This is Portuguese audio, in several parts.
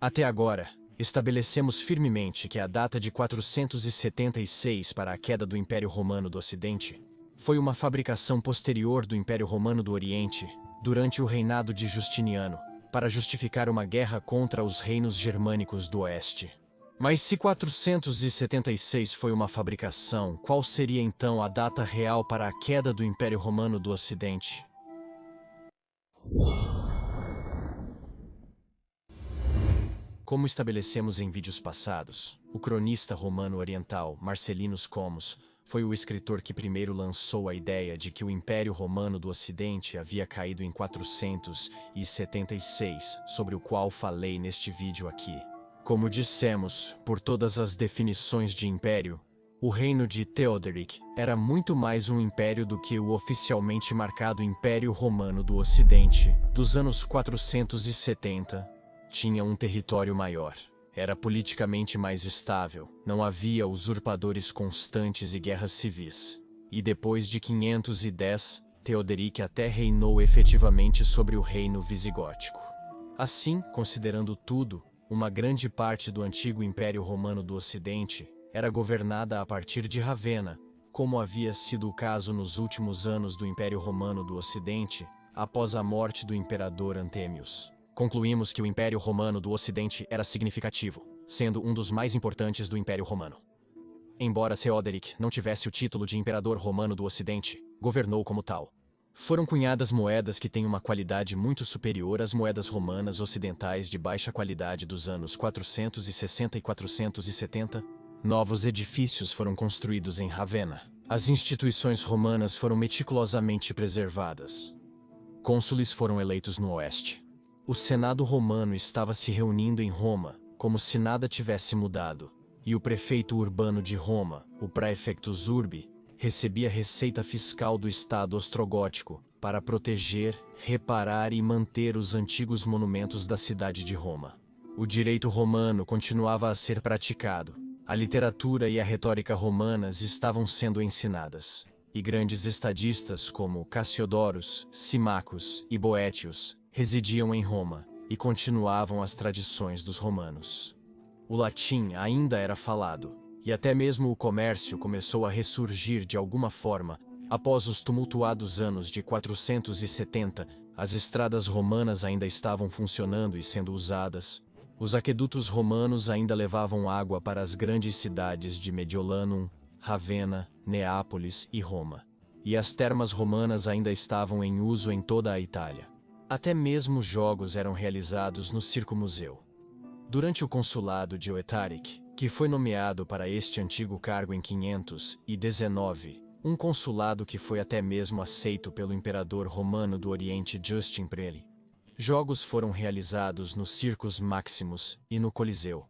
Até agora, estabelecemos firmemente que a data de 476 para a queda do Império Romano do Ocidente foi uma fabricação posterior do Império Romano do Oriente, durante o reinado de Justiniano, para justificar uma guerra contra os reinos germânicos do Oeste. Mas se 476 foi uma fabricação, qual seria então a data real para a queda do Império Romano do Ocidente? Como estabelecemos em vídeos passados, o cronista romano oriental Marcellinus Comus foi o escritor que primeiro lançou a ideia de que o Império Romano do Ocidente havia caído em 476, sobre o qual falei neste vídeo aqui. Como dissemos, por todas as definições de império, o reino de Theoderic era muito mais um império do que o oficialmente marcado Império Romano do Ocidente, dos anos 470. Tinha um território maior. Era politicamente mais estável, não havia usurpadores constantes e guerras civis. E depois de 510, Theoderic até reinou efetivamente sobre o reino visigótico. Assim, considerando tudo, uma grande parte do antigo Império Romano do Ocidente era governada a partir de Ravenna, como havia sido o caso nos últimos anos do Império Romano do Ocidente, após a morte do imperador Anthemius. Concluímos que o Império Romano do Ocidente era significativo, sendo um dos mais importantes do Império Romano. Embora Theoderic não tivesse o título de Imperador Romano do Ocidente, governou como tal. Foram cunhadas moedas que têm uma qualidade muito superior às moedas romanas ocidentais de baixa qualidade dos anos 460 e 470. Novos edifícios foram construídos em Ravenna. As instituições romanas foram meticulosamente preservadas. Cônsules foram eleitos no oeste. O Senado romano estava se reunindo em Roma, como se nada tivesse mudado, e o prefeito urbano de Roma, o praefectus urbi, recebia receita fiscal do Estado ostrogótico para proteger, reparar e manter os antigos monumentos da cidade de Roma. O direito romano continuava a ser praticado, a literatura e a retórica romanas estavam sendo ensinadas, e grandes estadistas como Cassiodorus, Simacus e Boétius residiam em Roma e continuavam as tradições dos romanos. O latim ainda era falado, e até mesmo o comércio começou a ressurgir de alguma forma. Após os tumultuados anos de 470, as estradas romanas ainda estavam funcionando e sendo usadas. Os aquedutos romanos ainda levavam água para as grandes cidades de Mediolanum, Ravenna, Neápolis e Roma. E as termas romanas ainda estavam em uso em toda a Itália. Até mesmo jogos eram realizados no Circo Museu. Durante o consulado de Oetaric, que foi nomeado para este antigo cargo em 519, um consulado que foi até mesmo aceito pelo imperador romano do Oriente Justin Prele. Jogos foram realizados no Circus Maximus e no Coliseu.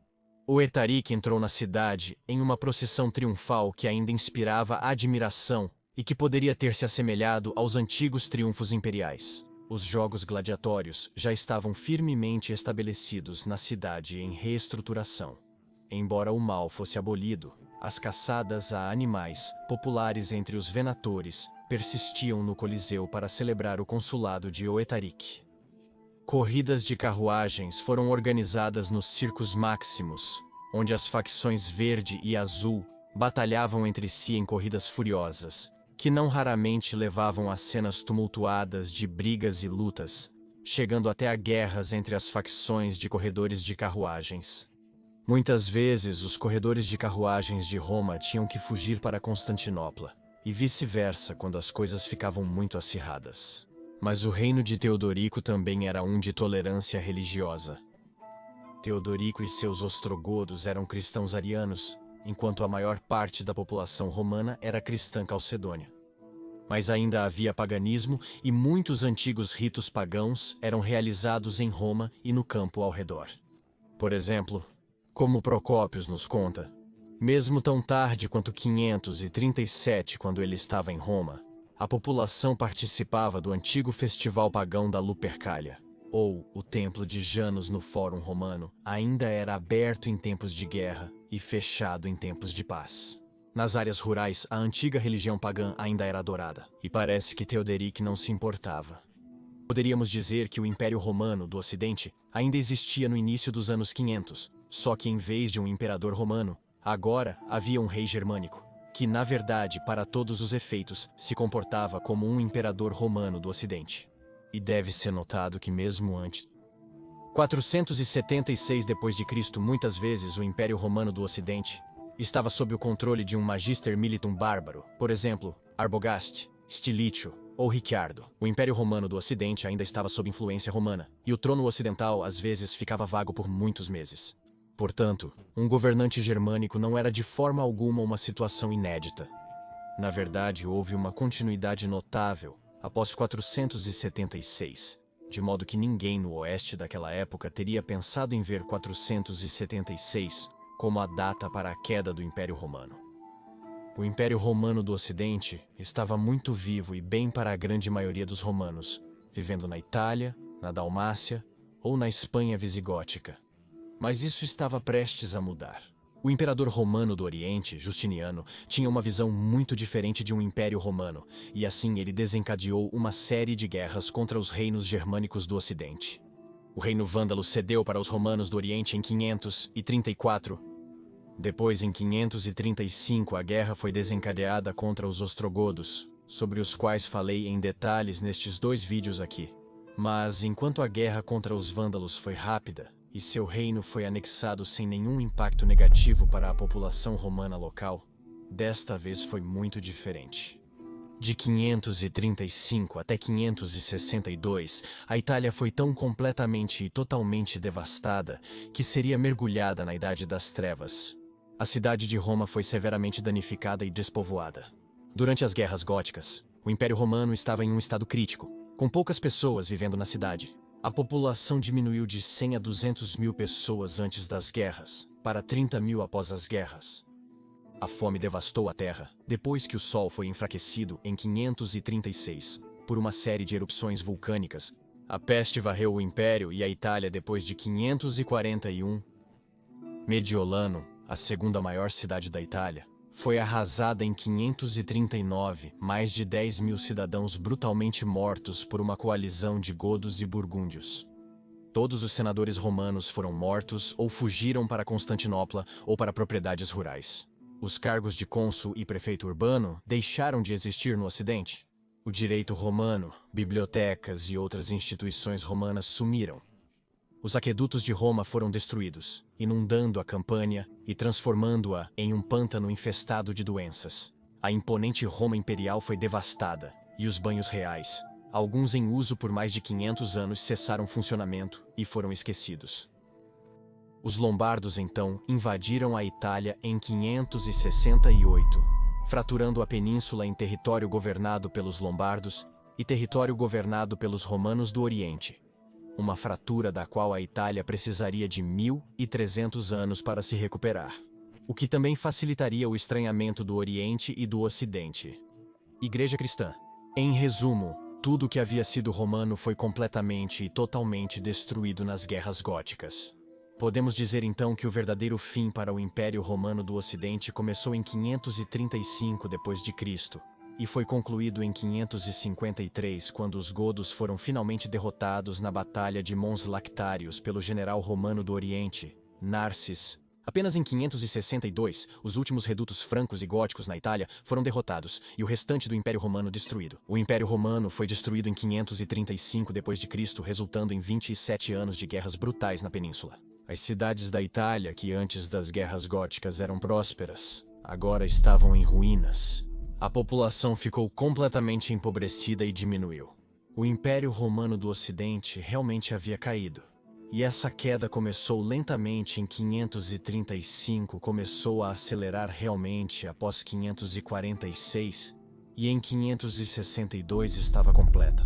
Oetaric entrou na cidade em uma procissão triunfal que ainda inspirava admiração e que poderia ter se assemelhado aos antigos triunfos imperiais. Os jogos gladiatórios já estavam firmemente estabelecidos na cidade em reestruturação. Embora o mal fosse abolido, as caçadas a animais, populares entre os venatores, persistiam no Coliseu para celebrar o consulado de Oetaric. Corridas de carruagens foram organizadas nos Circus Maximus, onde as facções verde e azul batalhavam entre si em corridas furiosas, que não raramente levavam a cenas tumultuadas de brigas e lutas, chegando até a guerras entre as facções de corredores de carruagens. Muitas vezes, os corredores de carruagens de Roma tinham que fugir para Constantinopla, e vice-versa quando as coisas ficavam muito acirradas. Mas o reino de Teodorico também era um de tolerância religiosa. Teodorico e seus ostrogodos eram cristãos arianos, enquanto a maior parte da população romana era cristã calcedônia. Mas ainda havia paganismo e muitos antigos ritos pagãos eram realizados em Roma e no campo ao redor. Por exemplo, como Procópios nos conta, mesmo tão tarde quanto 537, quando ele estava em Roma, a população participava do antigo festival pagão da Lupercalia, ou o templo de Janus no Fórum Romano, ainda era aberto em tempos de guerra e fechado em tempos de paz. Nas áreas rurais, a antiga religião pagã ainda era adorada, e parece que Teoderic não se importava. Poderíamos dizer que o Império Romano do Ocidente ainda existia no início dos anos 500, só que em vez de um imperador romano, agora havia um rei germânico, que na verdade, para todos os efeitos, se comportava como um imperador romano do Ocidente. E deve ser notado que mesmo antes 476 d.C., muitas vezes o Império Romano do Ocidente estava sob o controle de um Magister Militum bárbaro, por exemplo, Arbogast, Stilício ou Ricciardo. O Império Romano do Ocidente ainda estava sob influência romana, e o trono ocidental às vezes ficava vago por muitos meses. Portanto, um governante germânico não era de forma alguma uma situação inédita. Na verdade, houve uma continuidade notável após 476, de modo que ninguém no oeste daquela época teria pensado em ver 476 como a data para a queda do Império Romano. O Império Romano do Ocidente estava muito vivo e bem para a grande maioria dos romanos, vivendo na Itália, na Dalmácia ou na Espanha visigótica. Mas isso estava prestes a mudar. O imperador romano do Oriente, Justiniano, tinha uma visão muito diferente de um império romano, e assim ele desencadeou uma série de guerras contra os reinos germânicos do Ocidente. O reino vândalo cedeu para os romanos do Oriente em 534. Depois, em 535, a guerra foi desencadeada contra os ostrogodos, sobre os quais falei em detalhes nestes 2 vídeos aqui. Mas, enquanto a guerra contra os vândalos foi rápida, e seu reino foi anexado sem nenhum impacto negativo para a população romana local, desta vez foi muito diferente. De 535 até 562, a Itália foi tão completamente e totalmente devastada que seria mergulhada na Idade das Trevas. A cidade de Roma foi severamente danificada e despovoada. Durante as guerras góticas, o Império Romano estava em um estado crítico, com poucas pessoas vivendo na cidade. A população diminuiu de 100 a 200 mil pessoas antes das guerras, para 30 mil após as guerras. A fome devastou a terra, depois que o Sol foi enfraquecido em 536, por uma série de erupções vulcânicas. A peste varreu o Império e a Itália depois de 541. Mediolano, a segunda maior cidade da Itália, foi arrasada em 539, mais de 10 mil cidadãos brutalmente mortos por uma coalizão de godos e burgúndios. Todos os senadores romanos foram mortos ou fugiram para Constantinopla ou para propriedades rurais. Os cargos de cônsul e prefeito urbano deixaram de existir no Ocidente. O direito romano, bibliotecas e outras instituições romanas sumiram. Os aquedutos de Roma foram destruídos, inundando a Campânia e transformando-a em um pântano infestado de doenças. A imponente Roma imperial foi devastada, e os banhos reais, alguns em uso por mais de 500 anos, cessaram funcionamento e foram esquecidos. Os lombardos, então, invadiram a Itália em 568, fraturando a península em território governado pelos lombardos e território governado pelos romanos do Oriente. Uma fratura da qual a Itália precisaria de 1.300 anos para se recuperar, o que também facilitaria o estranhamento do Oriente e do Ocidente. Igreja cristã. Em resumo, tudo que havia sido romano foi completamente e totalmente destruído nas guerras góticas. Podemos dizer então que o verdadeiro fim para o Império Romano do Ocidente começou em 535 d.C., e foi concluído em 553, quando os godos foram finalmente derrotados na Batalha de Mons Lactários pelo general romano do Oriente, Narses. Apenas em 562, os últimos redutos francos e góticos na Itália foram derrotados e o restante do Império Romano destruído. O Império Romano foi destruído em 535 d.C., resultando em 27 anos de guerras brutais na península. As cidades da Itália, que antes das guerras góticas eram prósperas, agora estavam em ruínas. A população ficou completamente empobrecida e diminuiu. O Império Romano do Ocidente realmente havia caído. E essa queda começou lentamente em 535, começou a acelerar realmente após 546, e em 562 estava completa.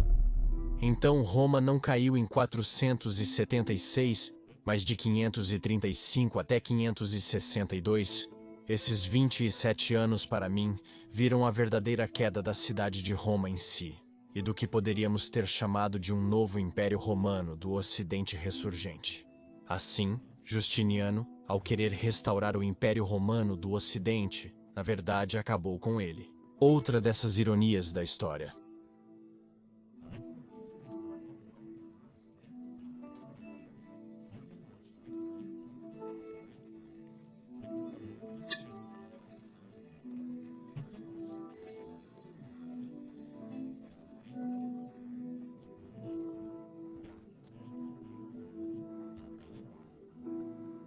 Então Roma não caiu em 476, mas de 535 até 562, esses 27 anos para mim viram a verdadeira queda da cidade de Roma em si, e do que poderíamos ter chamado de um novo Império Romano do Ocidente ressurgente. Assim, Justiniano, ao querer restaurar o Império Romano do Ocidente, na verdade acabou com ele. Outra dessas ironias da história.